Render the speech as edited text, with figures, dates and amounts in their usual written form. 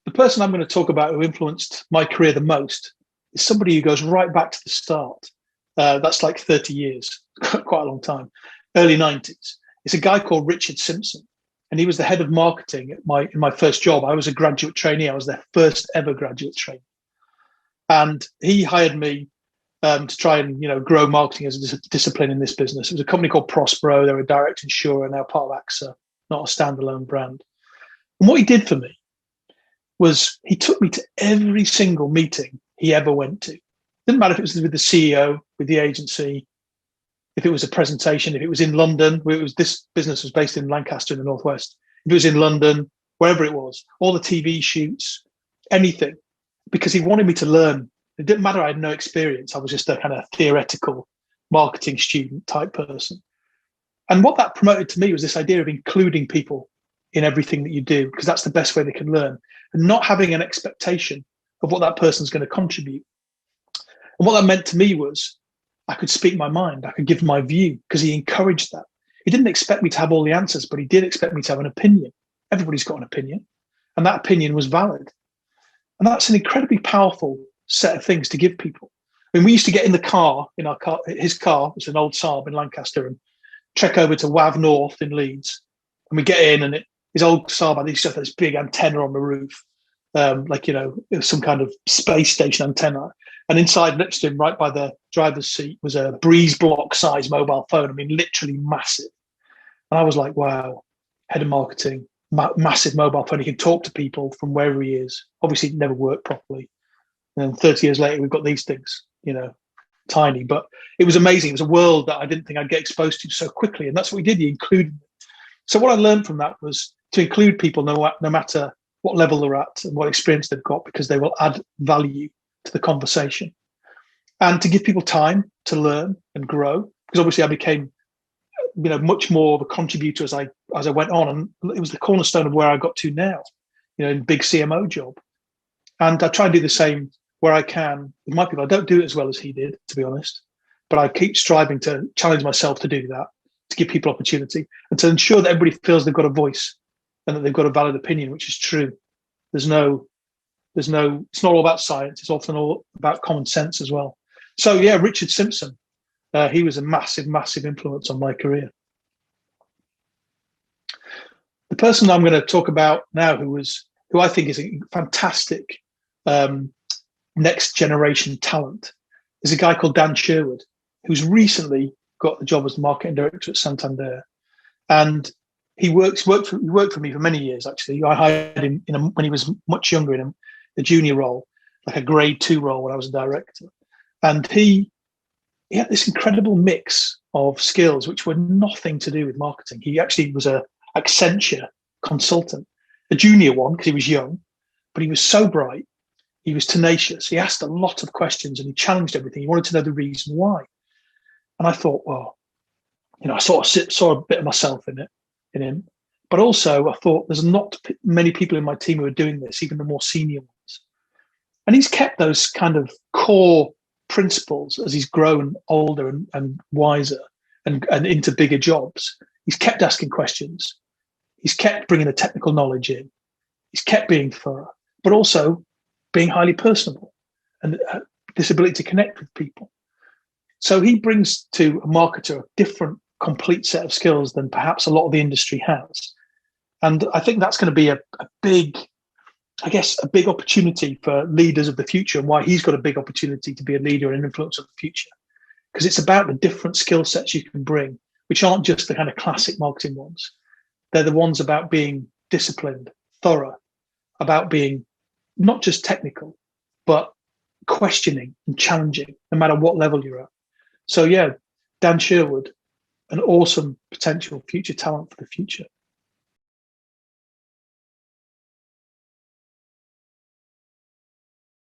The person I'm going to talk about who influenced my career the most is somebody who goes right back to the start. That's like 30 years, quite a long time, early 90s. It's a guy called Richard Simpson, and he was the head of marketing in my first job. I was a graduate trainee. I was their first ever graduate trainee. And he hired me to try and grow marketing as a discipline in this business. It was a company called Prospero. They're a direct insurer, now part of AXA, not a standalone brand. And what he did for me was he took me to every single meeting he ever went to. Didn't matter if it was with the CEO, with the agency, if it was a presentation, if it was in London, this business was based in Lancaster in the Northwest. If it was in London, wherever it was, all the TV shoots, anything, because he wanted me to learn. It didn't matter. I had no experience. I was just a kind of theoretical marketing student type person. And what that promoted to me was this idea of including people in everything that you do, because that's the best way they can learn, and not having an expectation of what that person's going to contribute. And what that meant to me was I could speak my mind. I could give my view, because he encouraged that. He didn't expect me to have all the answers, but he did expect me to have an opinion. Everybody's got an opinion, and that opinion was valid. And that's an incredibly powerful set of things to give people. I mean, we used to get in the car, his car, it's an old Saab in Lancaster, and trek over to WAV North in Leeds. And we get in, and his old Saab had this big antenna on the roof, it was some kind of space station antenna. And inside next to him, right by the driver's seat, was a breeze block size mobile phone. I mean, literally massive. And I was like, wow, head of marketing, massive mobile phone. He can talk to people from wherever he is. Obviously, it never worked properly. And then 30 years later, we've got these things, tiny. But it was amazing. It was a world that I didn't think I'd get exposed to so quickly. And that's what we did. You included them. So what I learned from that was to include people no matter what level they're at and what experience they've got, because they will add value to the conversation, and to give people time to learn and grow, because obviously I became much more of a contributor as I went on, and it was the cornerstone of where I got to now, in big CMO job. And I try and do the same where I can with my people. I don't do it as well as he did, to be honest, but I keep striving to challenge myself to do that, to give people opportunity, and to ensure that everybody feels they've got a voice and that they've got a valid opinion, which is true. It's not all about science. It's often all about common sense as well. So yeah, Richard Simpson, he was a massive, massive influence on my career. The person I'm going to talk about now, who I think is a fantastic next generation talent, is a guy called Dan Sherwood, who's recently got the job as marketing director at Santander. And he worked for me for many years, actually. I hired him when he was much younger, in a junior role, like a grade 2 role when I was a director. And he had this incredible mix of skills which were nothing to do with marketing. He actually was a Accenture consultant, a junior one because he was young, but he was so bright. He was tenacious. He asked a lot of questions and he challenged everything. He wanted to know the reason why. And I thought, well, I sort of saw a bit of myself in him. But also I thought there's not many people in my team who are doing this, even the more senior ones. And he's kept those kind of core principles as he's grown older and wiser and into bigger jobs. He's kept asking questions. He's kept bringing the technical knowledge in. He's kept being thorough, but also being highly personable and this ability to connect with people. So he brings to a marketer a different, complete set of skills than perhaps a lot of the industry has. And I think that's going to be a big opportunity for leaders of the future, and why he's got a big opportunity to be a leader and influence of the future. Because it's about the different skill sets you can bring, which aren't just the kind of classic marketing ones. They're the ones about being disciplined, thorough, about being not just technical, but questioning and challenging, no matter what level you're at. So yeah, Dan Sherwood, an awesome potential future talent for the future.